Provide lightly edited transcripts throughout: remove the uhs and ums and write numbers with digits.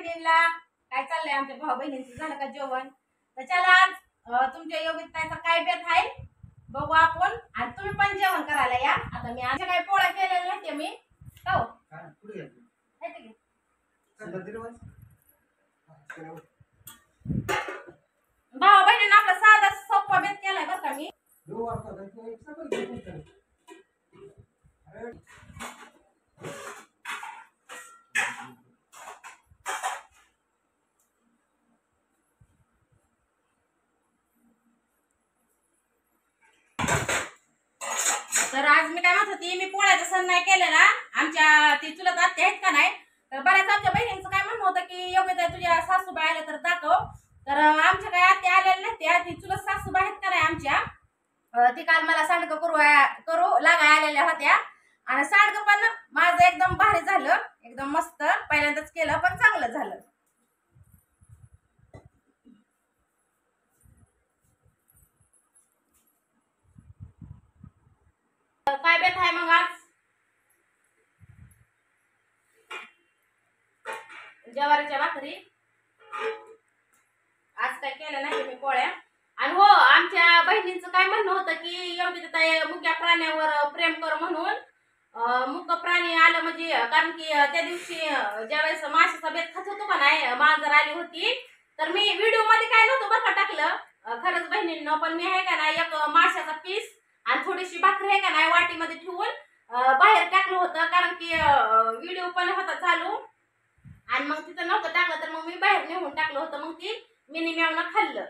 बहिणींना काय चाललंय आमच्या भाऊ बहिणींचं झालं का जेवण तर चला आज तुमच्या योगिताचा काय बेत आहे बघू आपण आणि तुम्ही पण जेवण करायला या आता मी आमच्या काही पोळ्या केलेल्या नाहीये मी हो काय कुठे गेली हे ठीक आहे भाऊ बहिणींना आपला साधा सोपा बेत केलाय बरं का मी तर आज मी काय म्हणत होती मी पोळ्याचा सण नाही केलेला आमच्या ती चुलत आत्या आहेत का नाही तर बऱ्याच आमच्या बहिणींचं काय म्हणणं होतं की योग्य तुझ्या सासूबाई आल्या तर दाखव तर आमच्या काही आत्या आलेल्या नाही त्या ती चुलत सासूबाई आहेत का नाही आमच्या ती काल मला सांडगं करू लागाय आलेल्या होत्या आणि सांडगं पण माझं एकदम भारी झालं एकदम मस्त पहिल्यांदाच केलं पण चांगलं झालं काय बेत आहे मग आज ज्वारीच्या भाकरी आज काय केलं नाही मी पोळ्या आणि हो आमच्या बहिणींचं काय म्हणणं होतं की योगिताताई मुक्या प्राण्यावर प्रेम कर म्हणून मुक प्राणी आलं म्हणजे कारण की त्या दिवशी ज्यावेळेस माशाचा बेत खात होतो का नाही मांजर आली होती तर मी व्हिडिओ मध्ये काय नव्हतं बरं का टाकलं खरंच बहिणींना पण मी आहे का नाही एक माशाचा पीस आणि थोडीशी भाकरी आहे का नाही वाटीमध्ये ठेवून बाहेर टाकलं होतं कारण की व्हिडिओ पण होता चालू आणि मग तिथं नव्हतं टाकलं तर मग मी बाहेर नेऊन टाकलं होतं मग ती मिनी मेवनं खाल्लं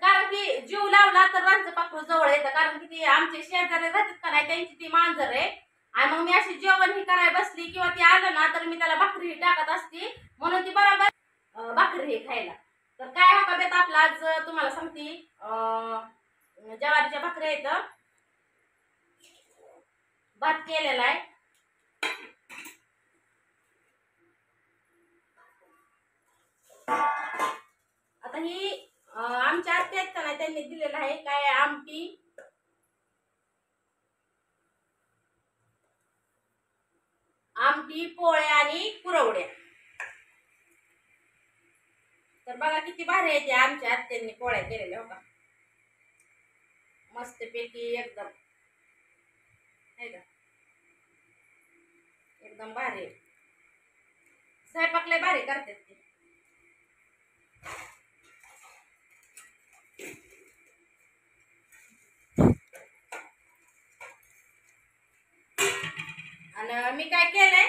कारण की जीव लावला तर रांचं पाखरू जवळ येतं कारण की ती आमचे शेजारी राहतात का नाही त्यांची ती मांजर आहे आणि मग मी अशी जेवण ही करायला बसली किंवा ती आलं ना तर मी त्याला भाकरी टाकत असती म्हणून ती बरोबर भाकरी हे खायला तर काय हो का बेत आपला आज तुम्हाला सांगते ज्वारीच्या भाकरी येतं भात केलेला आहे आता ही आमच्या आत्या आहेत का नाही त्यांनी दिलेलं आहे काय आमटी पोळ्या आणि कुरवड्या तर बघा किती भारी आहे ते आमच्या आत्यांनी पोळ्या केलेल्या हो का मस्त पैकी एकदम आहे का एकदम भारी स्वयंपाक लय भारी करतात ते आणि मी काय केलंय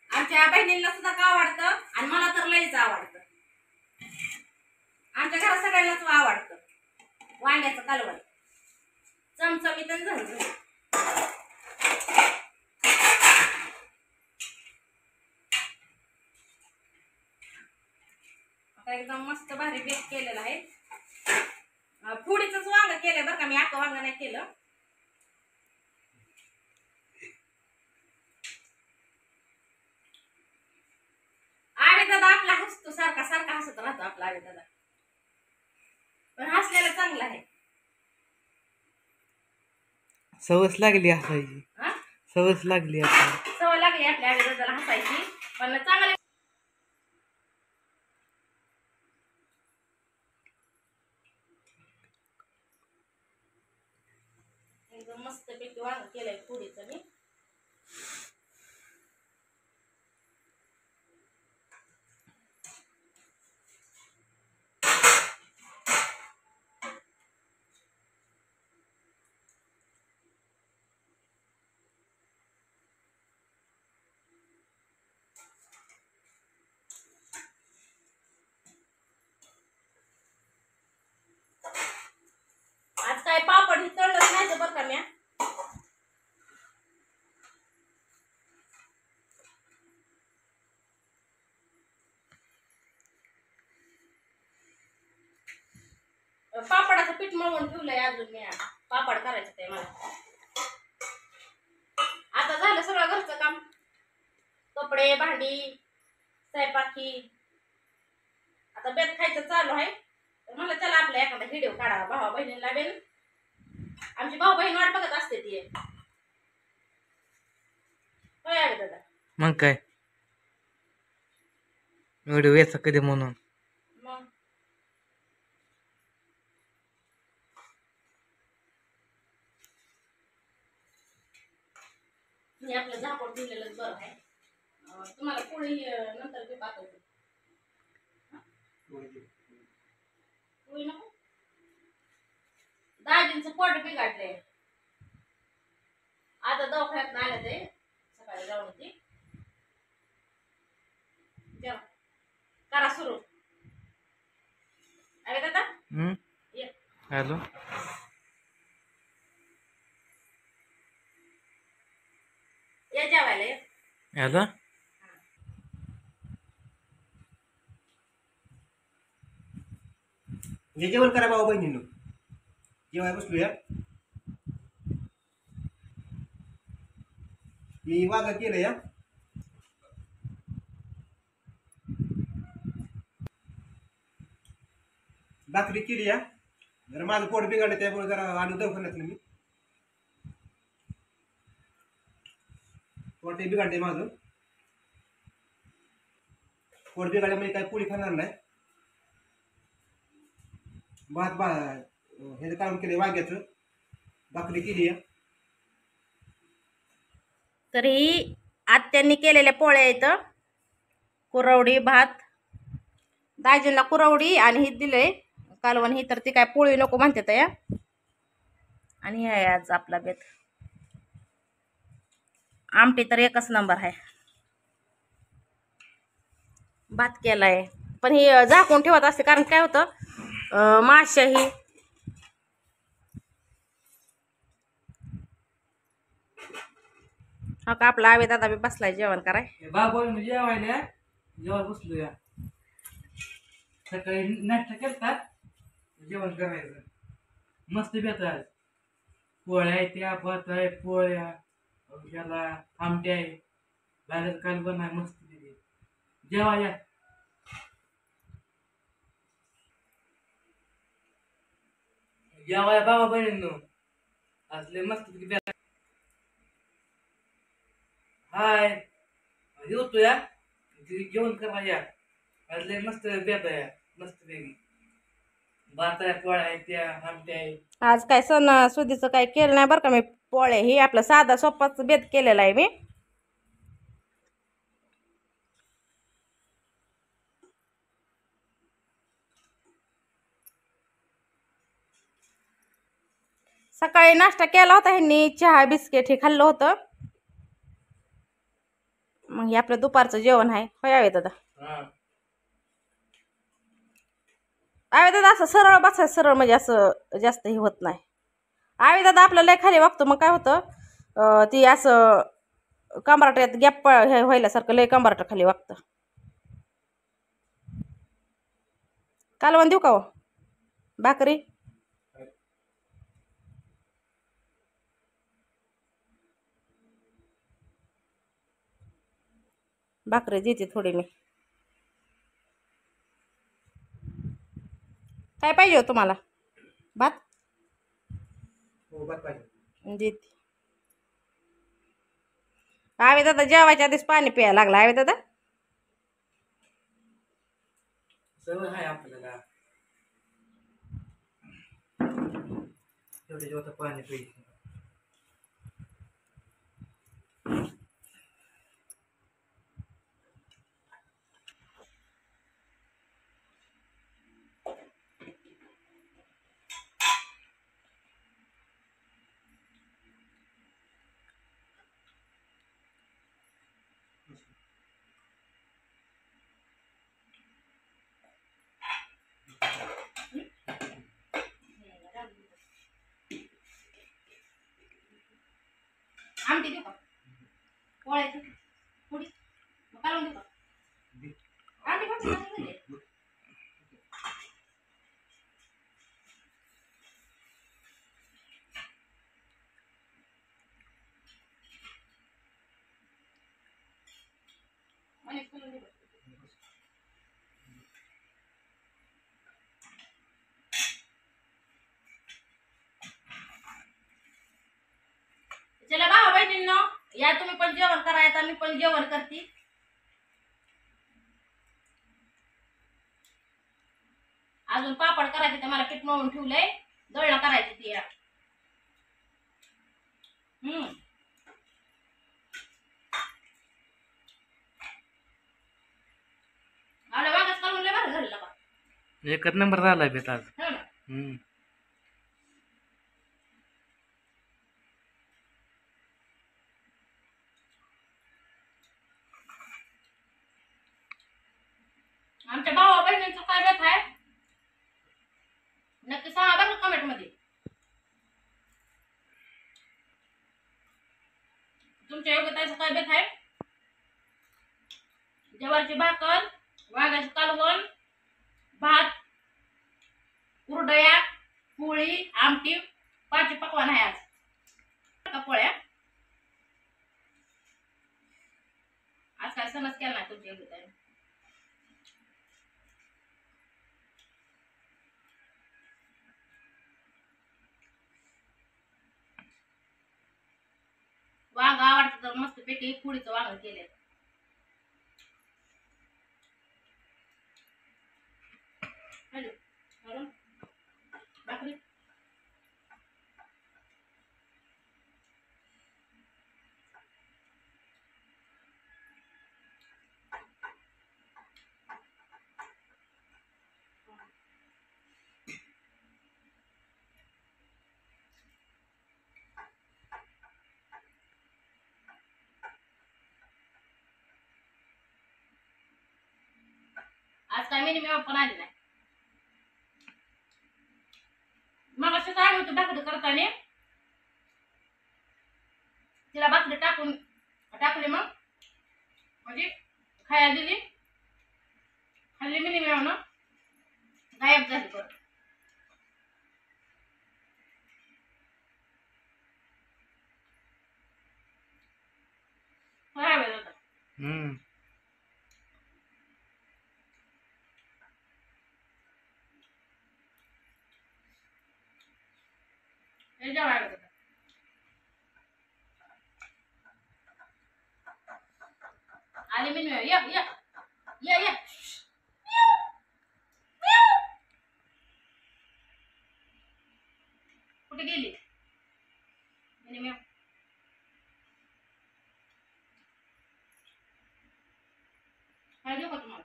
आमच्या बहिणींना सुद्धा का आवडतं आणि मला तर लईच आवडतं आमच्या घरात सगळ्यांनाच आवडतं वांग्याचं कालवण चमचमीत आणि झणझणीत आता एकदम मस्त भारी बेत केलेला आहे फोडीचंच वांग केलंय बरं का मी आता वांग नाही केलं आरे दादा आपला हसतो सारखा सारखा हसत राहतो आपला आरे दादा पण हसलेला चांगला आहे सवस लागली हसायची सवस लागली सवय लागली आपल्या आरे दादाला हसायची पण चांगले एकदम मस्त पैकी वांग केलंय फोडीचं मी आज काय पापड ही तळलंच नाही बरं का म्या पापडाचं पीठ मळून ठेवलंय अजून मी पापड करायचं ते मला आता झालं सगळं घरचं काम कपडे भांडी स्वयंपाकी आता बेत खायचं चालू आहे तर मला चला आपल्या एखादा व्हिडिओ काढा भावा बहिणीला बेन आमची भाऊ बहीण वाट बघत असते ती होय दादा मग काय व्हिडिओ याचा कधी म्हणून. मग मी आपलं झाकण दिलेलंच बरं आहे. तुम्हाला पोळी नंतर ते पाठवते. पोळी नको. दाजींचं पोट बिघडलंय. आता दवाखान्यात आलं ते सकाळी जाऊन होती. जेवा करा सुरू. अरे दादा ये. हॅलो. या जेवायला ये. हॅलो. जेवण करा भाऊ बहिणींनो. जेवाय बसलूया. मी वागा केलं या. भाकरी केली या. जरा माझं पोट बिघडलं त्यामुळे जरा आलो दवाखान्यातलं मी. पोट बिघडले माझं. पोट बिघडल्यामुळे काही पोळी खाणार नाही. भात हे काम केले वांग्याचं. भाकरी केली या. तरी आत्यांनी केलेल्या पोळ्या इथं कुरवडी भात. दाजींना कुरवडी आणि ही दिलंय कालवण. ही तर ती काय पोळी नको म्हणते तर या. आणि हे आज आपला बेत. आमटी तर एकच नंबर आहे. भात केलाय पण ही झाकून ठेवत असते कारण काय होतं माश्या ही हा का आपला आवे दादा बी बसलाय जेवण कराय. बाबा जेवायला जेव्हा बसलो या. सकाळी नाश्ता करतात जेवण करायचं. मस्त बेत आज. पोळ्या आहे त्या भात आहे पोळ्या याला आमटी आहे. बाहेर कालवण आहे मस्त जेवा या. जेवा या बाबा बहिणींनो. असले मस्त बेत. हाय येतो या. जेवण करा या. असले मस्त बेत आहे. मस्त वेगळी भात आहे पोळ्या आहे त्या आमटी आहे. आज काय सण सुदीचं काय केलं नाही बरं का मी. पोळ्या ही आपला साधा सोपाच बेत केलेला आहे मी. सकाळी नाश्ता केला होता ह्यांनी. चहा बिस्किट हे खाल्लं होतं. मग हे आपलं दुपारचं जेवण आहे. होय आवे दादा. आवे दादा असं सरळ बसायचं. सरळ म्हणजे असं जास्त हे होत नाही. आवे दादा आपलं लय खाली वागतो मग काय होतं ती असं कंबराट्यात गॅप हे व्हायल्यासारखं लय कंबराट खाली वागतं. कालवण देऊ का हो भाकरी. भाकरी देते थोडी मी. काय पाहिजे हो तुम्हाला. भात हो भात पाहिजे. देते. आवे दादा जेवायच्या आधीच पाणी प्यायला लागला. आवे दादा सवय आहे आपल्याला. तेवढे जेवता पाणी प्यायचं. आमटी देऊ का पोळ्याची थोडी. मग कालवण देऊ का. आमटी भाकरी नाही झाली. चला भावा बहिणींनो या तुम्ही पण जेवण करा. आता मी पण जेवण करते. अजून पापड करायचे, तर मला पीठ मळून ठेवलंय, दळणं करायची ती. आलं वांगच काढून लय बरं झालं बा. एकच नंबर झालाय बेत आज. हो ना. आमच्या भावा बहिणींचं काय बेत आहे नक्की सांगा बरं कमेंट मध्ये. तुमच्या योग्यताचं काय बेत आहे? ज्वारीची भाकर, वांग्याचं कालवण, भात, कुरडया, पोळी, आमटी, 5 पकवान आहे आज. पोळ्या आज काय सणच केला नाही तुमच्या योग्यताने. वांग आवडतं तर मस्त पैकी पोळीचं वांग केले. भाकरी आज काय मिनिमम पण आली नाही. मग असं काय होतं भाकरी करताना तिला भाकरी टाकली मग म्हणजे खायला दिली, खाल्ली मिनिमम ना गायब झाली परत. खराब आहे आता. हे जेवायला होतं. आली मिनिमम या कुठे गेली मिनिमम? काय देऊ का तुम्हाला?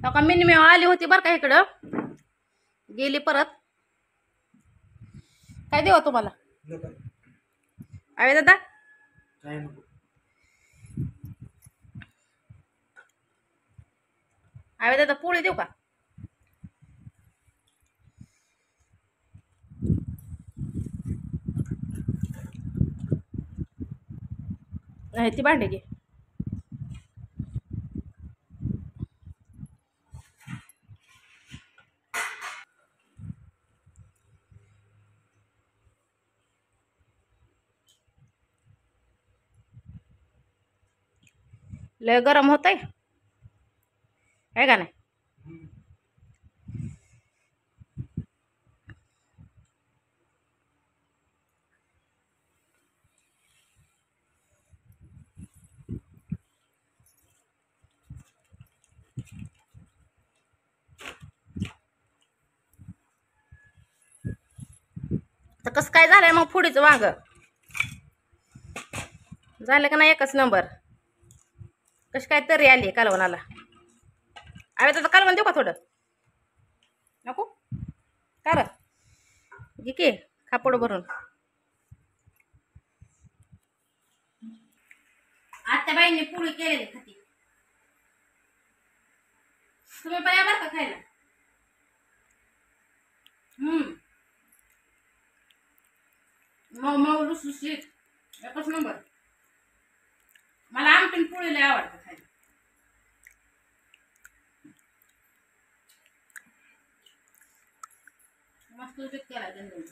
का मिनिमम आली होती बरं का इकडं, गेली परत. काय देऊ तुम्हाला? अरे दादा काय नको. अरे दादा पोळी देऊ का? ती भांडे घे. लय गरम होतंय आहे का नाही? तर कसं काय झालंय मग फोडीचं वांग? झालं का नाही एकच नंबर? कशी काय तरी आली कालवणाला. अरे तर कालवण देऊ का थोडं? नको कर घे की खापड भरून. आत्या बाईंनी पोळी केलेली खाती, तुम्ही पण या बरं का खायला. मऊ मऊ लुसलुशीत एकच नंबर. मला आमटी पोळी लय आवडतं खायला. मस्त केला त्यांनी.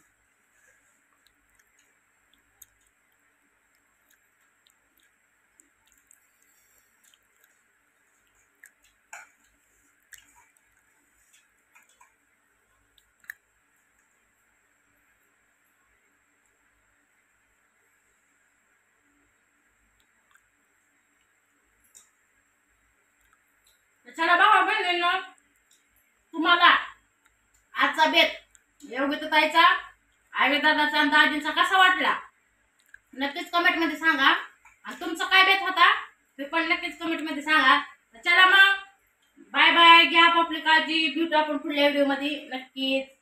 चला भावा बहिणींनो, तुम्हाला आजचा बेत योगिता ताईचा, आर्य दादाचा आणि दाजींचा कसा वाटला नक्कीच कमेंट मध्ये सांगा. आणि तुमचा काय बेत होता ते पण नक्कीच कमेंट मध्ये सांगा. चला मग बाय बाय, घ्या आपली काळजी, भेटू आपण पुढल्या व्हिडिओ मध्ये नक्कीच.